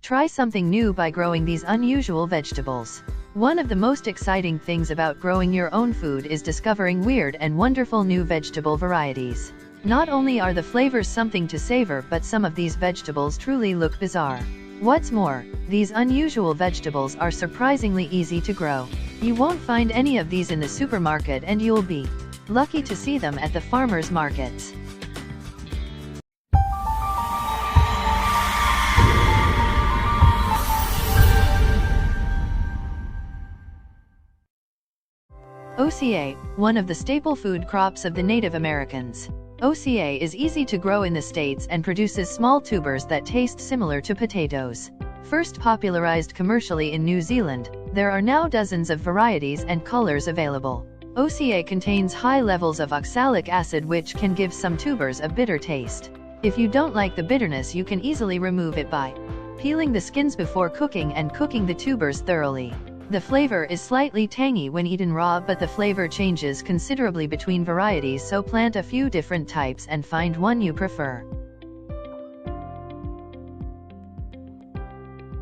Try something new by growing these unusual vegetables. One of the most exciting things about growing your own food is discovering weird and wonderful new vegetable varieties. Not only are the flavors something to savor, but some of these vegetables truly look bizarre. What's more, these unusual vegetables are surprisingly easy to grow. You won't find any of these in the supermarket, and you'll be lucky to see them at the farmers' markets. OCA, one of the staple food crops of the Native Americans. OCA is easy to grow in the States and produces small tubers that taste similar to potatoes. First popularized commercially in New Zealand, there are now dozens of varieties and colors available. OCA contains high levels of oxalic acid, which can give some tubers a bitter taste. If you don't like the bitterness, you can easily remove it by peeling the skins before cooking and cooking the tubers thoroughly. The flavor is slightly tangy when eaten raw, but the flavor changes considerably between varieties, so plant a few different types and find one you prefer.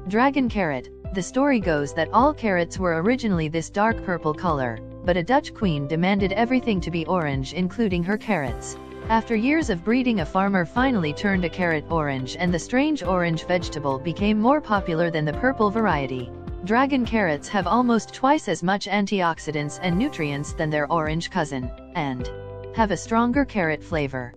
Dragon carrot. The story goes that all carrots were originally this dark purple color, but a Dutch queen demanded everything to be orange, including her carrots. After years of breeding, a farmer finally turned a carrot orange, and the strange orange vegetable became more popular than the purple variety. Dragon carrots have almost twice as much antioxidants and nutrients than their orange cousin, and have a stronger carrot flavor.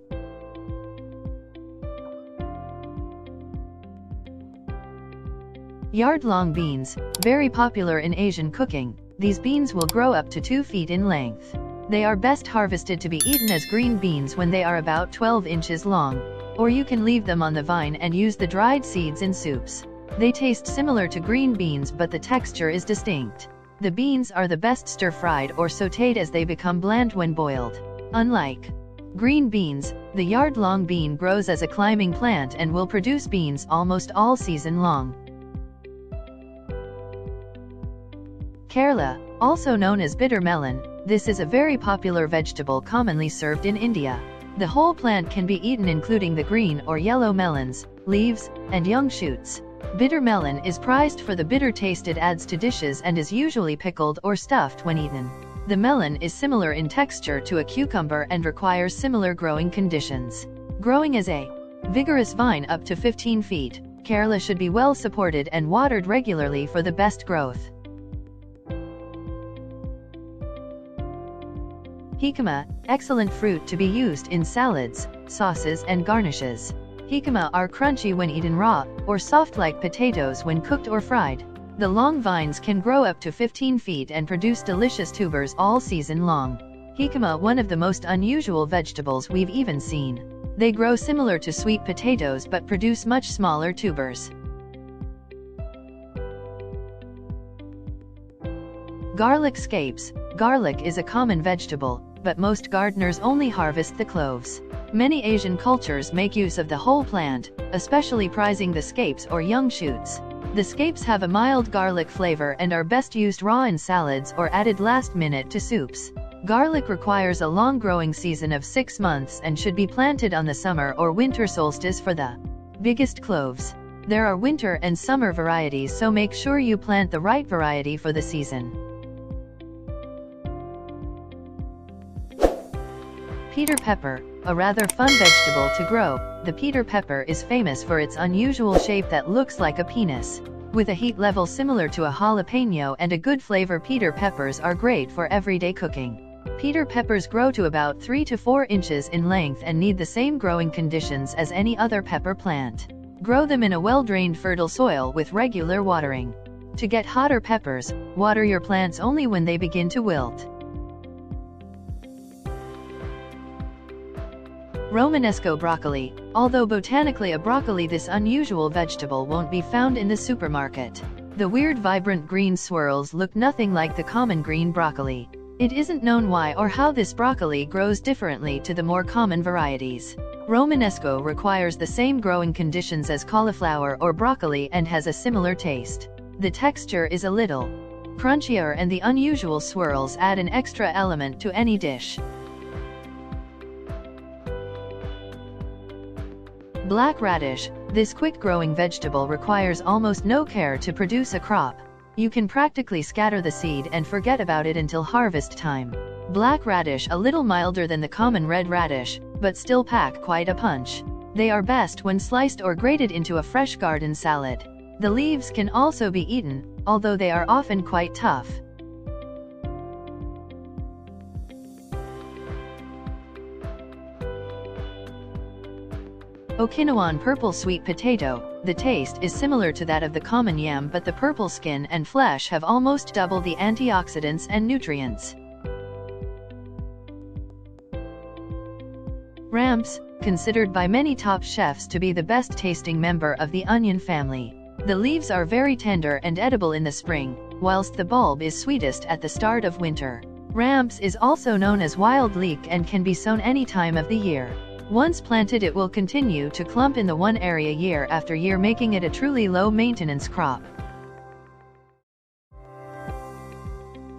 Yard-long beans, very popular in Asian cooking. These beans will grow up to 2 feet in length. They are best harvested to be eaten as green beans when they are about 12 inches long, or you can leave them on the vine and use the dried seeds in soups. They taste similar to green beans, but the texture is distinct. The beans are the best stir-fried or sautéed, as they become bland when boiled. Unlike green beans, the yard-long bean grows as a climbing plant and will produce beans almost all season long. Kerala, also known as bitter melon, this is a very popular vegetable commonly served in India. The whole plant can be eaten, including the green or yellow melons, leaves, and young shoots. Bitter melon is prized for the bitter taste it adds to dishes and is usually pickled or stuffed when eaten. The melon is similar in texture to a cucumber and requires similar growing conditions. Growing as a vigorous vine up to 15 feet, Kerala should be well supported and watered regularly for the best growth. Jicama, excellent fruit to be used in salads, sauces, and garnishes. Jicama are crunchy when eaten raw, or soft like potatoes when cooked or fried. The long vines can grow up to 15 feet and produce delicious tubers all season long. Jicama, one of the most unusual vegetables we've even seen. They grow similar to sweet potatoes but produce much smaller tubers. Garlic scapes. Garlic is a common vegetable, but most gardeners only harvest the cloves. Many Asian cultures make use of the whole plant, especially prizing the scapes or young shoots. The scapes have a mild garlic flavor and are best used raw in salads or added last minute to soups. Garlic requires a long growing season of 6 months and should be planted on the summer or winter solstice for the biggest cloves. There are winter and summer varieties, so make sure you plant the right variety for the season. Peter pepper, a rather fun vegetable to grow. The Peter pepper is famous for its unusual shape that looks like a penis. With a heat level similar to a jalapeno and a good flavor, Peter peppers are great for everyday cooking. Peter peppers grow to about 3 to 4 inches in length and need the same growing conditions as any other pepper plant. Grow them in a well-drained fertile soil with regular watering. To get hotter peppers, water your plants only when they begin to wilt. Romanesco broccoli. Although botanically a broccoli, this unusual vegetable won't be found in the supermarket. The weird vibrant green swirls look nothing like the common green broccoli. It isn't known why or how this broccoli grows differently to the more common varieties. Romanesco requires the same growing conditions as cauliflower or broccoli and has a similar taste. The texture is a little crunchier and the unusual swirls add an extra element to any dish. Black radish. This quick-growing vegetable requires almost no care to produce a crop. You can practically scatter the seed and forget about it until harvest time. Black radish a little milder than the common red radish, but still pack quite a punch. They are best when sliced or grated into a fresh garden salad. The leaves can also be eaten, although they are often quite tough. Okinawan purple sweet potato. The taste is similar to that of the common yam, but the purple skin and flesh have almost double the antioxidants and nutrients. Ramps, considered by many top chefs to be the best tasting member of the onion family. The leaves are very tender and edible in the spring, whilst the bulb is sweetest at the start of winter. Ramps is also known as wild leek and can be sown any time of the year. Once planted, it will continue to clump in the one area year after year, making it a truly low-maintenance crop.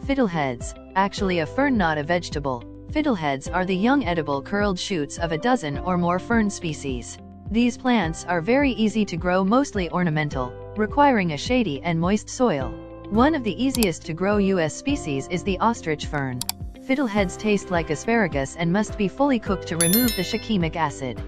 Fiddleheads, actually a fern, not a vegetable. Fiddleheads are the young edible curled shoots of a dozen or more fern species. These plants are very easy to grow, mostly ornamental, requiring a shady and moist soil. One of the easiest to grow U.S. species is the ostrich fern. Fiddleheads taste like asparagus and must be fully cooked to remove the shikimic acid.